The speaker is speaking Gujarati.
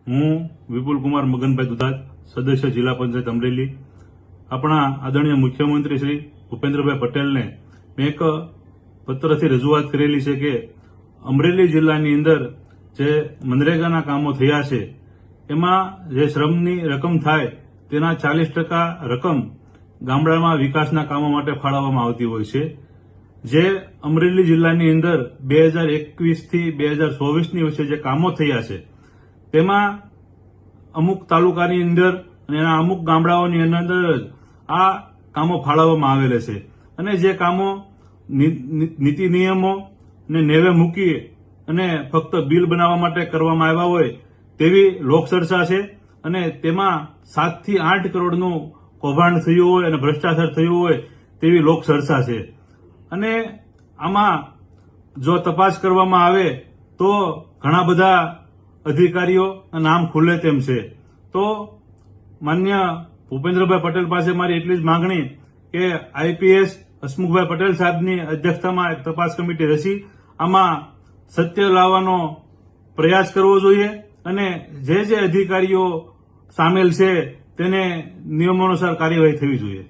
હું વિપુલ કુમાર મગનભાઈ દુધાત, સદસ્ય જિલ્લા પંચાયત અમરેલી. આપણા આદરણીય મુખ્યમંત્રી શ્રી ભૂપેન્દ્રભાઈ પટેલને મેં એક પત્રથી રજૂઆત કરેલી છે કે અમરેલી જિલ્લાની અંદર જે મનરેગાના કામો થયા છે એમાં જે શ્રમની રકમ થાય તેના 40% રકમ ગામડામાં વિકાસના કામો માટે ફાળવવામાં આવતી હોય છે. જે અમરેલી જિલ્લાની અંદર 2021 થી 2024ની વચ્ચે જે કામો થયા છે તેમાં અમુક તાલુકાની અંદર અને એના અમુક ગામડાઓની અંદર આ કામો ફાળવવામાં આવેલા છે અને જે કામો નીતિ નિયમો ને નેવે મૂકી અને ફક્ત બિલ બનાવવા માટે કરવામાં આવ્યા હોય તેવી લોકચર્ચા છે અને તેમાં 7 થી 8 કરોડનું કૌભાંડ થયું હોય અને ભ્રષ્ટાચાર થયું હોય તેવી લોકચર્ચા છે. અને આમાં જો તપાસ કરવામાં આવે તો ઘણા બધા અધિકારીઓના નામ ખુલે તેમ છે. તો માન્ય ભૂપેન્દ્રભાઈ પટેલ પાસે મારી એટલી જ માંગણી કે આઈપીએસ હસમુખભાઈ પટેલ સાહેબની અધ્યક્ષતામાં એક તપાસ કમિટી રચી આમાં સત્ય લાવવાનો પ્રયાસ કરવો જોઈએ અને જે અધિકારીઓ સામેલ છે તેને નિયમોનુસાર કાર્યવાહી થવી જોઈએ.